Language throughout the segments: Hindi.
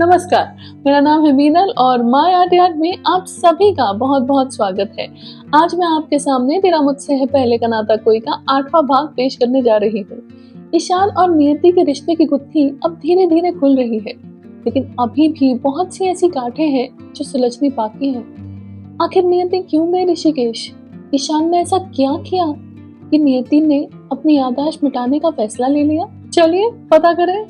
नमस्कार, मेरा नाम है मीनल और माय आर्ट यार्ड में आप सभी का बहुत बहुत स्वागत है। आज मैं आपके सामने तेरा मुझसे है पहले का नाता कोई का 8वां भाग पेश करने जा रही हूँ। ईशान और नियति के रिश्ते की गुत्थी अब धीरे धीरे खुल रही है, लेकिन अभी भी बहुत सी ऐसी गांठें हैं जो सुलझनी बाकी हैं। आखिर नियति क्यों गई ऋषिकेश? ईशान ने ऐसा क्या किया कि नियति ने अपनी याददाश्त मिटाने का फैसला ले लिया? चलिए पता करें।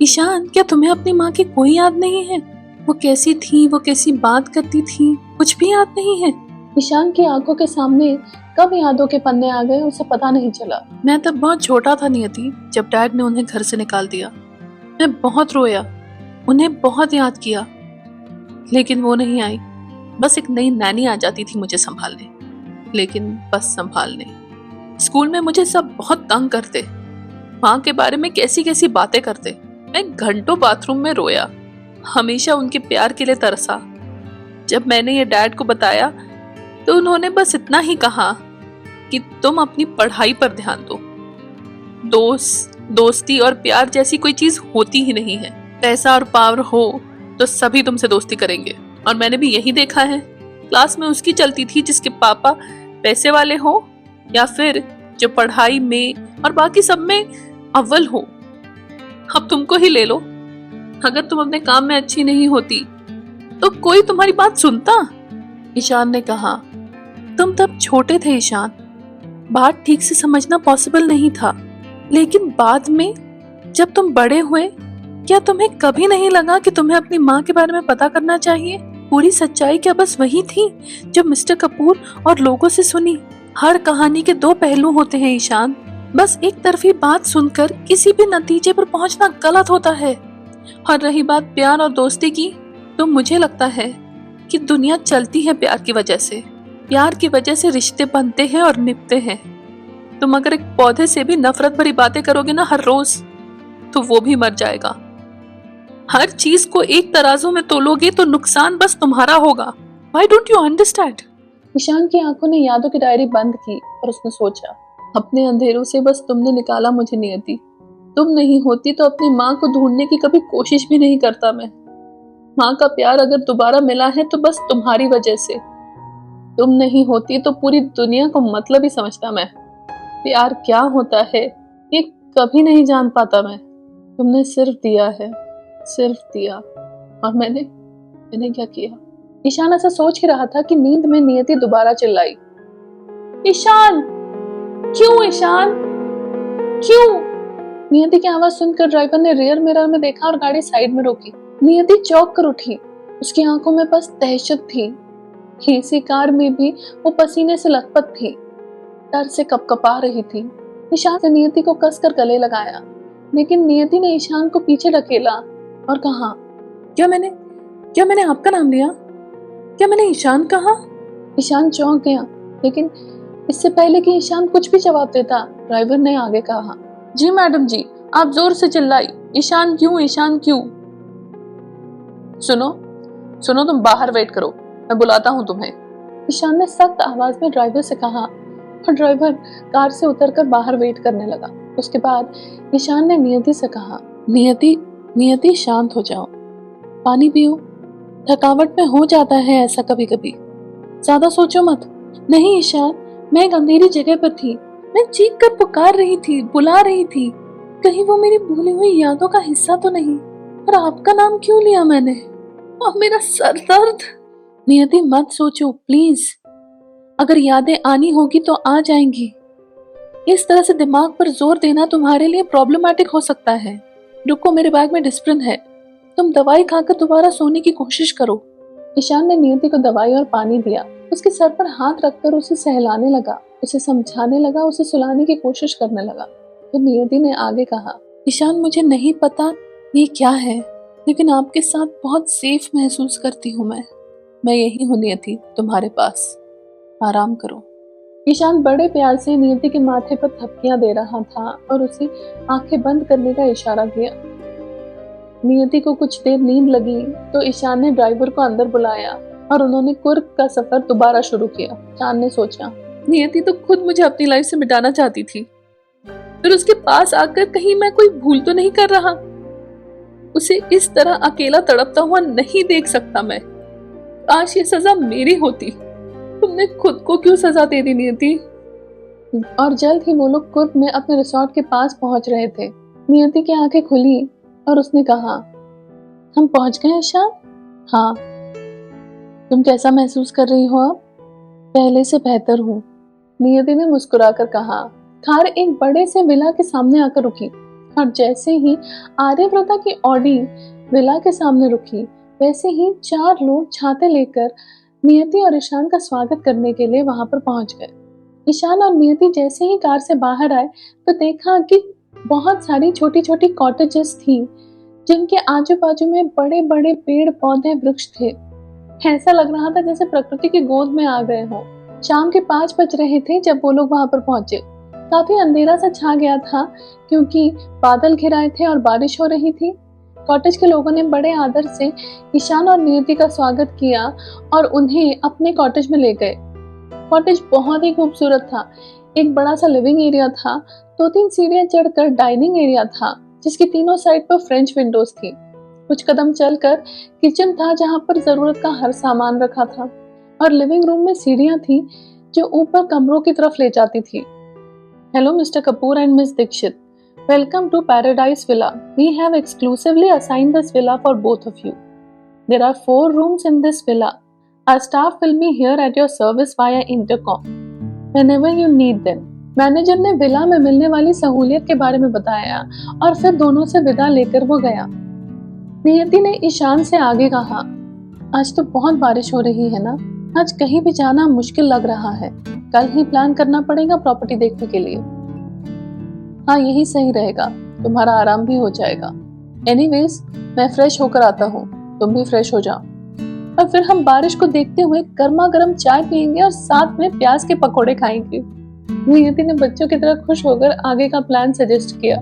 ईशान, क्या तुम्हें अपनी माँ की कोई याद नहीं है? वो कैसी थी, वो कैसी बात करती थी, कुछ भी याद नहीं है? ईशान की आंखों के सामने कब यादों के पन्ने आ गए उसे पता नहीं चला। मैं तब बहुत छोटा था नियति, जब डैड ने उन्हें घर से निकाल दिया। मैं बहुत रोया, उन्हें बहुत याद किया, लेकिन वो नहीं आई। बस एक नई नैनी आ जाती थी मुझे संभालने, लेकिन बस संभालने। स्कूल में मुझे सब बहुत तंग करते, माँ के बारे में कैसी कैसी बातें करते। मैं घंटों बाथरूम में रोया, हमेशा उनके प्यार के लिए तरसा। जब मैंने ये डैड को बताया तो उन्होंने बस इतना ही कहा कि तुम अपनी पढ़ाई पर ध्यान दो। दोस्ती और प्यार जैसी कोई चीज होती ही नहीं है। पैसा और पावर हो तो सभी तुमसे दोस्ती करेंगे, और मैंने भी यही देखा है। क्लास में उसकी चलती थी जिसके पापा पैसे वाले हो, या फिर जो पढ़ाई में और बाकी सब में अव्वल हो। अब तुमको ही ले लो, अगर तुम अपने काम में अच्छी नहीं होती तो कोई तुम्हारी बात सुनता? ईशान ने कहा, तुम तब छोटे थे ईशान, बात ठीक से समझना पॉसिबल नहीं था। लेकिन बाद में जब तुम बड़े हुए, क्या तुम्हें कभी नहीं लगा कि तुम्हें अपनी माँ के बारे में पता करना चाहिए? पूरी सच्चाई क्या बस वही थी जो मिस्टर कपूर और लोगों से सुनी? हर कहानी के दो पहलू होते हैं ईशान। बस एक तरफी बात सुनकर किसी भी नतीजे पर पहुंचना गलत होता है। और रही बात प्यार और दोस्ती की, तो मुझे लगता है कि दुनिया चलती है प्यार की वजह से। प्यार की वजह से रिश्ते बनते हैं और निभते हैं। तुम अगर एक पौधे से भी नफरत भरी बातें करोगे ना हर रोज, तो वो भी मर जाएगा। हर चीज को एक तराजू में तोलोगे तो नुकसान बस तुम्हारा होगा। Why don't you understand? Ishan की आंखों ने यादों की डायरी बंद की और उसने सोचा, अपने अंधेरों से बस तुमने निकाला मुझे नियति। तुम नहीं होती तो अपनी माँ को ढूंढने की कभी कोशिश भी नहीं करता मैं। माँ का प्यार अगर दोबारा मिला है तो बस तुम्हारी वजह से। तुम नहीं होती तो पूरी दुनिया को मतलब ही समझता मैं। प्यार क्या होता है ये कभी नहीं जान पाता मैं। तुमने सिर्फ दिया है, सिर्फ दिया, और मैंने क्या किया? ईशान ऐसा सोच ही रहा था कि नींद में नियति दोबारा चिल्लाई, ईशान! क्यों ईशान, क्यों? नियति की आवाज सुनकर ड्राइवर ने रियर मिरर में देखा और गाड़ी साइड में रोकी। नियति चौंक कर उठी, उसकी आंखों में बस दहशत थी। एसी कार में भी वो पसीने से लथपथ थी, डर से कपकपा रही थी। ईशान ने नियति को कसकर गले लगाया, लेकिन नियति ने ईशान को पीछे ढकेला और कहा, क्या मैंने आपका नाम लिया? क्या मैंने ईशान कहा? ईशान चौंक गया, लेकिन इससे पहले कि ईशान कुछ भी जवाब देता, ड्राइवर ने आगे कहा, जी मैडम जी, आप जोर से चिल्लाई, ईशान क्यों, ईशान क्यों? सुनो तुम बाहर वेट करो, मैं बुलाता हूँ तुम्हें। ईशान ने सख्त आवाज में ड्राइवर से कहा, और ड्राइवर कार से उतरकर बाहर वेट करने लगा। उसके बाद ईशान ने नियति से कहा, नियति शांत हो जाओ, पानी पियो। थकावट में हो जाता है ऐसा कभी कभी, ज्यादा सोचो मत। नहीं ईशान, मैं एक अंधेरी जगह पर थी, मैं चीख कर पुकार रही थी, बुला रही थी। कहीं वो मेरी भूली हुई यादों का हिस्सा तो नहीं? और आपका नाम क्यों लिया मैंने? और मेरा सर दर्द। नियति मत सोचो प्लीज, अगर यादें आनी होगी तो आ जाएंगी। इस तरह से दिमाग पर जोर देना तुम्हारे लिए प्रॉब्लमैटिक हो सकता है। रुको, मेरे बैग में डिस्प्रिन है, तुम दवाई खाकर दोबारा सोने की कोशिश करो। ईशान ने नियति को दवाई और पानी दिया, उसके सर पर हाथ रखकर उसे सहलाने लगा, उसे समझाने लगा, उसे सुलाने की कोशिश करने लगा। तो नियति ने आगे कहा, ईशान मुझे नहीं पता ये क्या है, लेकिन आपके साथ बहुत सेफ महसूस करती हूँ मैं यही हूँ नियति, तुम्हारे पास, आराम करो। ईशान बड़े प्यार से नियति के माथे पर थपकियां दे रहा था और उसे आंखें बंद करने का इशारा किया। नियति को कुछ देर नींद लगी तो ईशान ने ड्राइवर को अंदर बुलाया और उन्होंने कुर्क का सफर दोबारा शुरू किया। ईशान ने सोचा, नियति तो खुद मुझे अपनी लाइफ से मिटाना चाहती थी, फिर उसके पास आकर कहीं मैं कोई भूल तो नहीं कर रहा। उसे इस तरह अकेला तड़पता हुआ नहीं देख सकता मैं। काश ये सजा मेरी होती। तुमने खुद को क्यों सजा दे दी नियति? और जल्द ही वो लोग कुर्ग में अपने रिसोर्ट के पास पहुंच रहे थे। नियति की आंखें खुली और उसने कहा, हम पहुंच गए ईशान? हाँ। तुम कैसा महसूस कर रही हो अब? पहले से बेहतर हूँ, नियति ने मुस्कुराकर कहा। कार एक बड़े से विला के सामने आकर रुकी और जैसे ही आर्यव्रता की ऑडी विला के सामने रुकी, वैसे ही 4 लोग छाते लेकर नियति और ईशान का स्वागत करने के लिए वहां पर पहुंच गए। ईशान और नियति जैसे ही कार से बाहर आए तो देखा कि बहुत सारी छोटी छोटी कॉटेजेस थी, जिनके आजू बाजू में बड़े बड़े पेड़ पौधे वृक्ष थे। ऐसा लग रहा था जैसे प्रकृति की गोद में आ गए हों। शाम के 5 बज रहे थे जब वो लोग वहां पर पहुंचे। काफी अंधेरा सा छा गया था क्योंकि बादल घिराए थे और बारिश हो रही थी। कॉटेज के लोगों ने बड़े आदर से ईशान और नियति का स्वागत किया और उन्हें अपने कॉटेज में ले गए। कॉटेज बहुत ही खूबसूरत था। एक बड़ा सा लिविंग एरिया था, 2-3 सीढ़ियां चढ़कर डाइनिंग एरिया था जिसकी तीनों साइड पर फ्रेंच विंडोज थी। कुछ कदम चलकर किचन था जहां पर जरूरत का हर सामान रखा था और लिविंग रूम में सीढ़ियां थी जो ऊपर कमरों की तरफ ले जाती थी। Hello mister Kapoor and miss Dikshit, welcome to Paradise Villa. We have exclusively assigned this villa for both of you. There are 4 rooms in this villa. Our staff will be here at your service via intercom whenever you need them. Manager ने विला में मिलने वाली सहूलियत के बारे में बताया और फिर दोनों से विदा लेकर वो गया। नियति ने ईशान से आगे कहा, आज तो बहुत बारिश हो रही है ना, आज कहीं भी जाना मुश्किल लग रहा है। कल ही प्लान करना पड़ेगा प्रॉपर्टी देखने के लिए। हाँ, यही सही रहेगा, तुम्हारा आराम भी हो जाएगा। एनीवेज, मैं फ्रेश होकर आता हूँ, तुम भी फ्रेश हो जाओ और फिर हम बारिश को देखते हुए गर्मा गर्म चाय पियेंगे और साथ में प्याज के पकोड़े खाएंगे। नियति ने बच्चों की तरह खुश होकर आगे का प्लान सजेस्ट किया।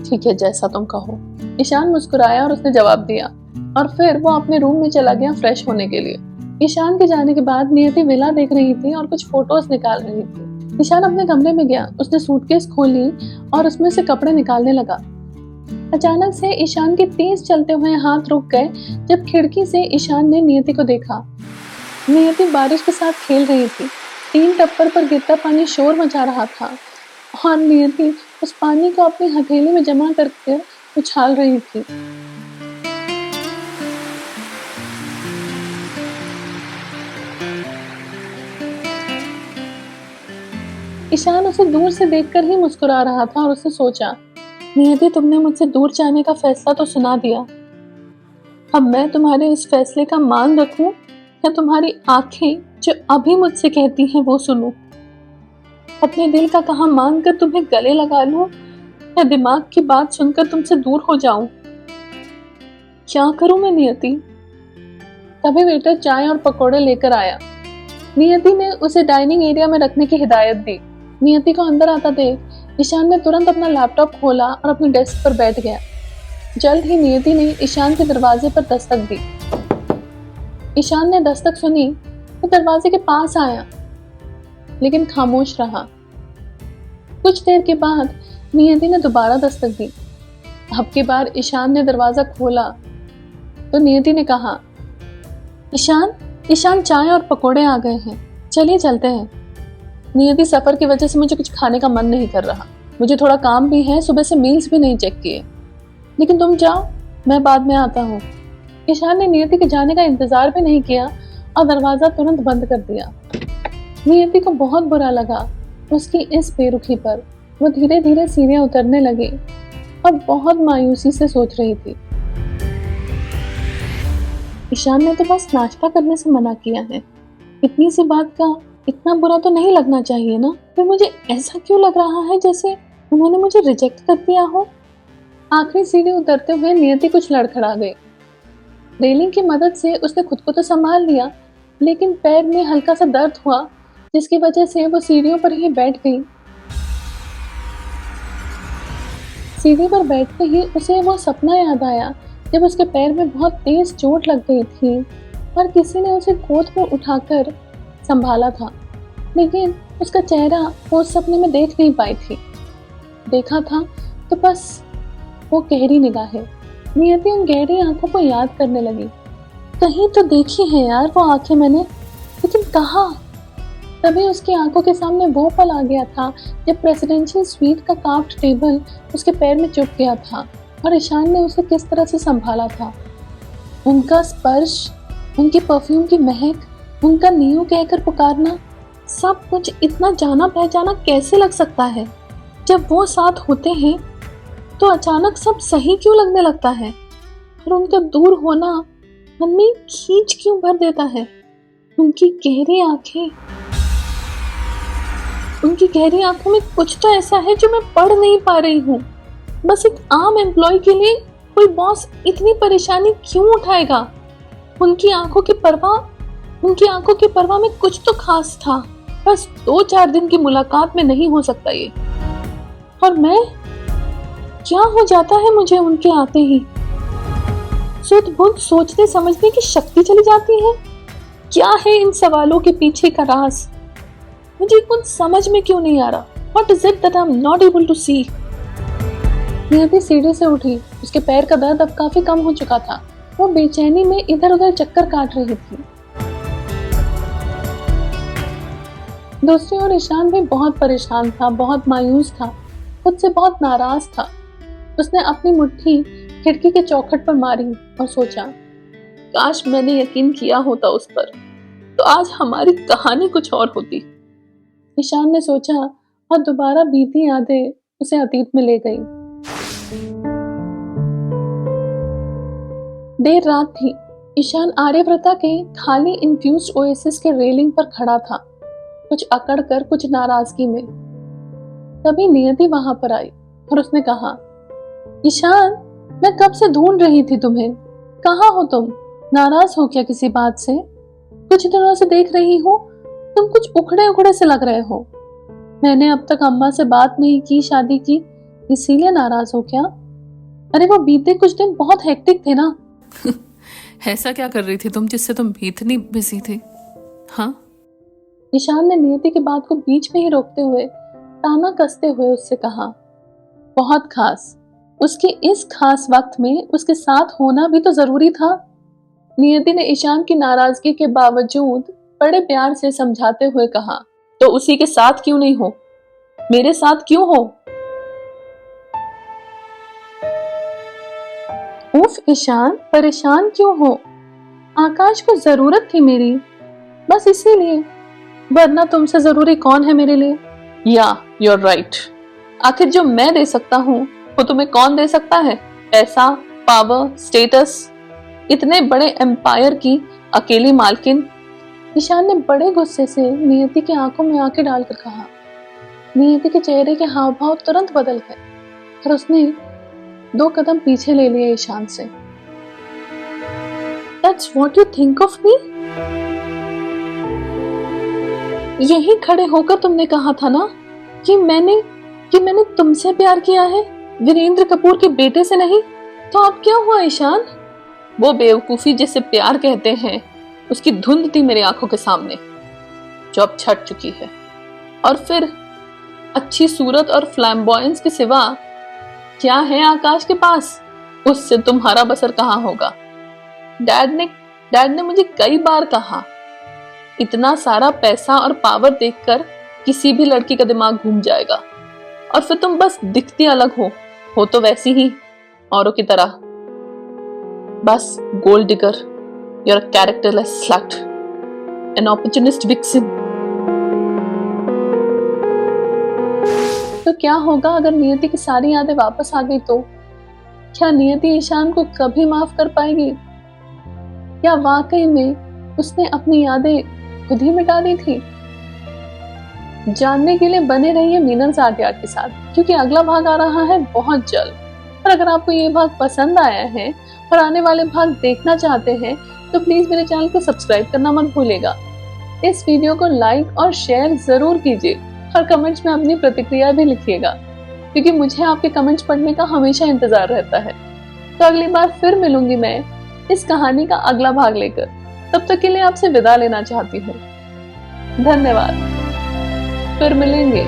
ठीक है, जैसा तुम कहो, ईशान मुस्कुराया और उसने जवाब दिया और फिर वो अपने रूम में चला गया फ्रेश होने के लिए। ईशान के जाने के बाद नियति विला देख रही थी और कुछ फोटोज निकाल रही थी। ईशान अपने कमरे में गया, उसने सूटकेस खोली और उसमें से कपड़े निकालने लगा। अचानक से ईशान के तेज चलते हुए हाथ रुक गए जब खिड़की से ईशान ने नियति को देखा। नियति बारिश के साथ खेल रही थी। 3 टप्पर पर गिरता पानी शोर मचा रहा था और नियति उस पानी को अपनी हथेली में जमा करके उछाल रही थी। ईशान उसे दूर से देखकर ही मुस्कुरा रहा था और उसने सोचा, नियति, तुमने मुझसे दूर जाने का फैसला तो सुना दिया। अब मैं तुम्हारे इस फैसले का मान रखूं या तुम्हारी आंखें जो अभी मुझसे कहती हैं वो सुनूं? अपने दिल का कहा मानकर तुम्हें गले लगा लूं या दिमाग की बात सुनकर तुमसे दूर हो जाऊं? क्या करूं मैं नियति? तभी वेटर चाय और पकौड़े लेकर आया। नियति ने उसे डाइनिंग एरिया में रखने की हिदायत दी। नियति को अंदर आता देख ईशान ने तुरंत अपना लैपटॉप खोला और अपने डेस्क पर बैठ गया। जल्द ही नियति ने ईशान के दरवाजे पर दस्तक दी। ईशान ने दस्तक सुनी तो दरवाजे के पास आया लेकिन खामोश रहा। कुछ देर के बाद नियति ने दोबारा दस्तक दी। अब की बार ईशान ने दरवाजा खोला तो नियति ने कहा, ईशान, चाय और पकोड़े आ गए हैं, चलिए चलते हैं। नियति, सफर की वजह से मुझे कुछ खाने का मन नहीं कर रहा, मुझे थोड़ा काम भी है, सुबह से मील्स भी नहीं चेक किए। लेकिन तुम जाओ, मैं बाद में आता हूँ। ईशान ने नियति के जाने का इंतजार भी नहीं किया और दरवाजा तुरंत बंद कर दिया। नियति को बहुत बुरा लगा उसकी इस बेरुखी पर। वो धीरे धीरे सीढ़ियां उतरने लगी और बहुत मायूसी से सोच रही थी, ईशान ने तो बस नाश्ता करने से मना किया है, इतनी सी बात का इतना बुरा तो नहीं लगना चाहिए ना। फिर मुझे ऐसा क्यों लग रहा है जैसे उन्होंने मुझे रिजेक्ट कर दिया हो। आखिरी सीढ़ी उतरते हुए नियति कुछ लड़खड़ा गई। रेलिंग की मदद से उसने खुद को तो संभाल लिया लेकिन पैर में हल्का सा दर्द हुआ जिसकी वजह से वो सीढ़ियों पर ही बैठ गई। सीढ़ी पर बैठते ही उसे वो सपना याद आया जब उसके पैर में बहुत तेज चोट लग गई थी और किसी ने उसे गोद में उठाकर संभाला था, लेकिन उसका चेहरा वो उस सपने में देख नहीं पाई थी। देखा था तो बस वो गहरी निगाहें, नियति उन गहरी आंखों को याद करने लगी। कहीं तो देखी है यार वो आंखें मैंने, लेकिन कहाँ? तभी उसकी आंखों के सामने वो पल आ गया था जब प्रेसिडेंशियल स्वीट का कार्व्ड टेबल उसके पैर में चुभ गया था और ईशान ने उसे किस तरह से संभाला था। उनका स्पर्श, उनकी परफ्यूम की महक, उनका नीयू कहकर पुकारना, सब कुछ इतना जाना पहचाना कैसे लग सकता है? जब वो साथ होते हैं तो अचानक सब सही क्यों लगने लगता है? और उनका दूर होना मन में खींच क्यों भर देता है? उनकी गहरी आंखों में कुछ तो ऐसा है जो मैं पढ़ नहीं पा रही हूँ। बस एक आम एम्प्लॉय के लिए कोई बॉस इतनी परेशानी क्यों उठाएगा? उनकी आंखों की परवाह में कुछ तो खास था। बस 2-4 दिन की मुलाकात में नहीं हो सकता ये। और मैं, क्या हो जाता है मुझे उनके आते ही? सुध बुध सोचने समझने की शक्ति चली जाती है। क्या है इन सवालों के पीछे का राज? मुझे कुछ समझ में क्यों नहीं आ रहा? What is it that I'm not able to see? नियति सीढ़ी से उठी। उसके पैर का दर्द अब काफी कम हो चुका था। वो बेचैनी में इधर उधर चक्कर काट रही थी। दूसरी ओर ईशान भी बहुत परेशान था, बहुत मायूस था, खुद से बहुत नाराज था। उसने अपनी मुट्ठी खिड़की के चौखट पर मारी और सोचा, काश मैंने यकीन किया होता उस पर, तो आज हमारी कहानी कुछ और होती। ईशान ने सोचा और दोबारा बीती यादें उसे अतीत में ले गई। देर रात थी। ईशान आर्यव्रता के खाली इन्फ्यूज्ड ओएसिस के रेलिंग पर खड़ा था, कुछ अकड़ कर, कुछ नाराजगी में। तभी नियति वहां पर आई और उसने कहा, ईशान, मैं कब से ढूंढ रही थी तुम्हें। कहाँ हो तुम? नाराज हो क्या किसी बात से? कुछ दिनों से देख रही हूँ तुम कुछ उखड़े उखड़े से लग रहे हो। मैंने अब तक अम्मा से बात नहीं की शादी की, इसीलिए नाराज हो क्या? अरे वो बीते कुछ दिन बहुत हेक्टिक थे ना। ऐसा क्या कर रही थी तुम जिससे तुम इतनी बिजी थी? हाँ? ईशान ने नियति की बात को बीच में ही रोकते हुए, ताना कसते हुए उससे कहा, बहुत खास। उसके इस खास वक्त में उसके साथ होना भी तो जरूरी था। नियति ने ईशान की नाराजगी के बावजूद बड़े प्यार से समझाते हुए कहा, तो उसी के साथ क्यों नहीं हो? मेरे साथ क्यों हो? उफ ईशान, परेशान क्यों हो? आकाश को जरूरत थी मेरी, बस इसीलिए, वरना तुमसे जरूरी कौन है मेरे लिए? या you're right। आखिर जो मैं दे सकता हूँ वो तुम्हें कौन दे सकता है? पैसा, पावर, स्टेटस, इतने बड़े एम्पायर की अकेली मालकिन। ईशान ने बड़े गुस्से से नियति की आंखों में आंखें डालकर कहा। नियति के चेहरे के हाव भाव तुरंत बदल गए और उसने 2 कदम पीछे ले लिए ईशान से। That's what you think of me? यही खड़े होकर तुमने कहा था ना कि मैंने तुमसे प्यार किया है, वीरेंद्र कपूर के बेटे से नहीं। तो अब क्या हुआ ईशान? वो बेवकूफी जिसे प्यार कहते हैं, उसकी धुंध थी मेरी आंखों के सामने, जो अब छट चुकी है। और फिर अच्छी सूरत और फ्लैम्बॉयंस के सिवा क्या है आकाश के पास? उससे तुम्हारा बसर कहाँ होगा? डैड ने मुझे कई बार कहा, इतना सारा पैसा और पावर देखकर किसी भी लड़की का दिमाग घूम जाएगा। और फिर तुम बस दिखती अलग हो तो वैसी ही औरों की तरह, बस gold digger. You're a characterless slut, an opportunist vixen। तो क्या होगा अगर नियति की सारी यादें वापस आ गई तो? क्या नियति ईशान को कभी माफ कर पाएगी? क्या वाकई में उसने अपनी यादें खुद ही मिटा दी थी? जानने के लिए बने रहिए मीनल्स आर्ट यार्ड के साथ, क्योंकि अगला भाग आ रहा है बहुत जल्द। और अगर आपको ये भाग पसंद आया है और आने वाले भाग देखना चाहते हैं तो प्लीज मेरे चैनल को सब्सक्राइब करना मत भूलिएगा। इस वीडियो को लाइक और शेयर जरूर कीजिए और कमेंट्स में अपनी प्रतिक्रिया भी लिखिएगा, क्योंकि मुझे आपके कमेंट्स पढ़ने का हमेशा इंतजार रहता है। तो अगली बार फिर मिलूंगी मैं इस कहानी का अगला भाग लेकर। तब तक के लिए आपसे विदा लेना चाहती हूँ। धन्यवाद, फिर मिलेंगे।